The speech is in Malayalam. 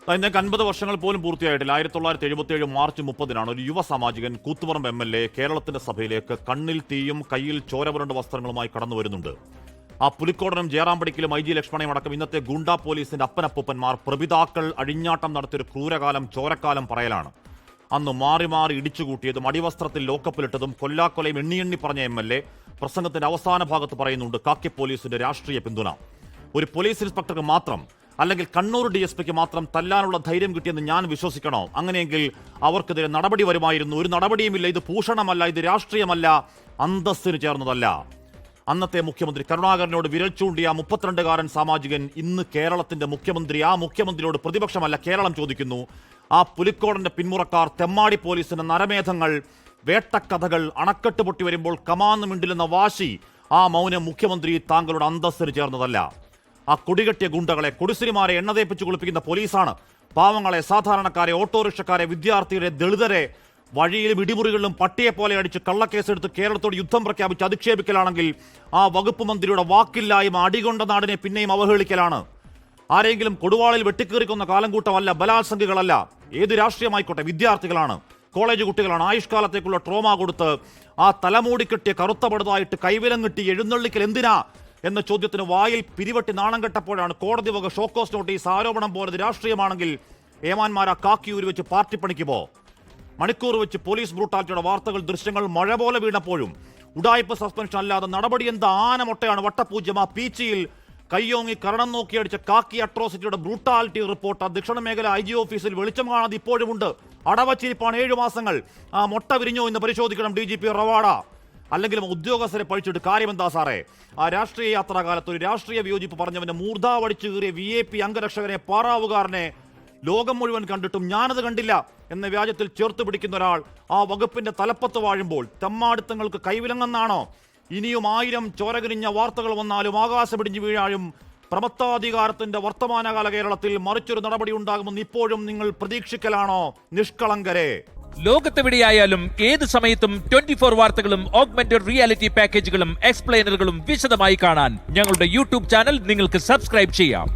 ഞങ്ങൾക്ക് 50 വർഷങ്ങൾ പോലും പൂർത്തിയായിട്ടില്ല. 1977 മാർച്ച് 30 ഒരു യുവ സാമാജികൻ കൂത്തുപറമ്പ് MLA കേരളത്തിന്റെ സഭയിലേക്ക് കണ്ണിൽ തീയും കയ്യിൽ ചോരപുരണ്ട വസ്ത്രങ്ങളുമായി കടന്നു വരുന്നുണ്ട്. ആ പുലിക്കോടനും ജയറാമ്പടിക്കലും IG ലക്ഷ്മണയും അടക്കം ഇന്നത്തെ ഗുണ്ടാ പോലീസിന്റെ അപ്പനപ്പൂപ്പന്മാർ പ്രപിതാക്കൾ അഴിഞ്ഞാട്ടം നടത്തിയൊരു ക്രൂരകാലം ചോരക്കാലം പറയലാണ്. അന്ന് മാറി മാറി ഇടിച്ചുകൂട്ടിയതും അടിവസ്ത്രത്തിൽ ലോക്കപ്പിലിട്ടതും കൊല്ലാക്കൊലയും എണ്ണി പറഞ്ഞ MLA പ്രസംഗത്തിന്റെ അവസാന ഭാഗത്ത് പറയുന്നുണ്ട് കാക്കി പോലീസിന്റെ രാഷ്ട്രീയ പിന്തുണ. ഒരു പോലീസ് ഇൻസ്പെക്ടർക്ക് മാത്രം അല്ലെങ്കിൽ കണ്ണൂർ DSPക്ക് മാത്രം തല്ലാനുള്ള ധൈര്യം കിട്ടിയെന്ന് ഞാൻ വിശ്വസിക്കണോ? അങ്ങനെയെങ്കിൽ അവർക്കെതിരെ നടപടി വരുമായിരുന്നു. ഒരു നടപടിയുമില്ല. ഇത് ഭൂഷണമല്ല, ഇത് രാഷ്ട്രീയമല്ല, അന്തസ്സിന് ചേർന്നതല്ല. അന്നത്തെ മുഖ്യമന്ത്രി കരുണാകരനോട് വിരൽ ചൂണ്ടിയ 32-കാരൻ സാമാജികൻ ഇന്ന് കേരളത്തിന്റെ മുഖ്യമന്ത്രി. ആ മുഖ്യമന്ത്രിയോട് പ്രതിപക്ഷമല്ല കേരളം ചോദിക്കുന്നു. ആ പുലിക്കോടന്റെ പിന്മുറക്കാർ തെമ്മാടി പോലീസിന്റെ നരമേധങ്ങൾ, വേട്ടക്കഥകൾ, അണക്കെട്ട് പൊട്ടി വരുമ്പോൾ കമാന്ന് മിണ്ടിലെന്ന വാശി, ആ മൗനം മുഖ്യമന്ത്രി താങ്കളുടെ അന്തസ്സിന് ചേർന്നതല്ല. ആ കൊടികെട്ടിയ ഗുണ്ടകളെ, കൊടിസിനിമാരെ എണ്ണ തേപ്പിച്ച് കുളിപ്പിക്കുന്ന പോലീസാണ് പാവങ്ങളെ, സാധാരണക്കാരെ, ഓട്ടോറിക്ഷക്കാരെ, വിദ്യാർത്ഥികളെ, ദളിതരെ വഴിയിലും ഇടിമുറികളിലും പട്ടിയെപ്പോലെ അടിച്ച് കള്ളക്കേസെടുത്ത് കേരളത്തോട് യുദ്ധം പ്രഖ്യാപിച്ച് അധിക്ഷേപിക്കലാണെങ്കിൽ ആ വകുപ്പ് മന്ത്രിയുടെ വാക്കില്ലായ്മ അടികൊണ്ട നാടിനെ പിന്നെയും അവഹേളിക്കലാണ്. ആരെങ്കിലും കൊടുവാളിൽ വെട്ടിക്കേറിക്കുന്ന കാലം കൂട്ടമല്ല, ബലാത്സംഗികളല്ല, ഏത് രാഷ്ട്രീയമായിക്കോട്ടെ, വിദ്യാർത്ഥികളാണ്, കോളേജ് കുട്ടികളാണ്. ആയുഷ്കാലത്തേക്കുള്ള ട്രോമ കൊടുത്ത് ആ തലമൂടി കെട്ടിയ കറുത്ത പടുതായിട്ട് കൈവിലം കിട്ടി എഴുന്നള്ളിക്കൽ എന്തിനാ എന്ന ചോദ്യത്തിന് വായിൽ പിരിവട്ടി നാണം കെട്ടപ്പോഴാണ് കോടതി വക ഷോക്കോസ് നോട്ടീസ്. ആരോപണം പോലത് രാഷ്ട്രീയമാണെങ്കിൽ ഏമാന്മാരാ കാക്കിയൂര് വെച്ച് പാർട്ടി പണിക്ക് പോ. മണിക്കൂർ വെച്ച് പോലീസ് ബ്രൂട്ടാലിറ്റിയുടെ വാർത്തകൾ, ദൃശ്യങ്ങൾ മഴ പോലെ വീണപ്പോഴും ഉഡായിപ്പ് സസ്പെൻഷൻ അല്ലാതെ നടപടി എന്താ? ആനമൊട്ടയാണ്, വട്ടപൂജ്യം. ആ പീച്ചിയിൽ കയ്യോങ്ങി കരണം നോക്കിയടിച്ച കാക്കി അട്രോസിറ്റിയുടെ ബ്രൂട്ടാലിറ്റി റിപ്പോർട്ട് ആ ദക്ഷിണ മേഖല IG ഓഫീസിൽ വെളിച്ചം കാണാതെ ഇപ്പോഴുമുണ്ട്. അടവച്ചിരിപ്പാണ് 7 മാസങ്ങൾ. ആ മൊട്ട വിരിഞ്ഞോ എന്ന് പരിശോധിക്കണം DGP റവാഡ. അല്ലെങ്കിലും ഉദ്യോഗസ്ഥരെ പഴിച്ചിട്ട് കാര്യമെന്താ സാറേ? ആ രാഷ്ട്രീയ യാത്രാകാലത്ത് ഒരു രാഷ്ട്രീയ വിയോജിപ്പ് പറഞ്ഞവന്റെ മൂർധാവടിച്ചു കീറിയ VIP അംഗരക്ഷകനെ, പാറാവുകാരനെ ലോകം മുഴുവൻ കണ്ടിട്ടും ഞാനത് കണ്ടില്ല എന്ന വ്യാജത്തിൽ ചേർത്ത് പിടിക്കുന്ന ഒരാൾ ആ വകുപ്പിന്റെ തലപ്പത്ത് വാഴുമ്പോൾ തെമ്മാടിത്തങ്ങൾക്ക് കൈവിലങ്ങെന്നാണോ? ഇനിയും 1000 ചോരകരിഞ്ഞ വാർത്തകൾ വന്നാലും ആകാശപിടിഞ്ഞു വീഴാനും പ്രമത്താധികാരത്തിന്റെ വർത്തമാനകാല കേരളത്തിൽ മറിച്ചൊരു നടപടി ഉണ്ടാകുമെന്ന് ഇപ്പോഴും നിങ്ങൾ പ്രതീക്ഷിക്കലാണോ നിഷ്കളങ്കരെ? ലോകത്തെവിടെയായാലും ഏത് സമയത്തും 24 വാർത്തകളും ഓഗ്മെന്റഡ് റിയാലിറ്റി പാക്കേജുകളും എക്സ്പ്ലെയിനറുകളും വിശദമായി കാണാൻ ഞങ്ങളുടെ YouTube ചാനൽ നിങ്ങൾക്ക് സബ്സ്ക്രൈബ് ചെയ്യാം.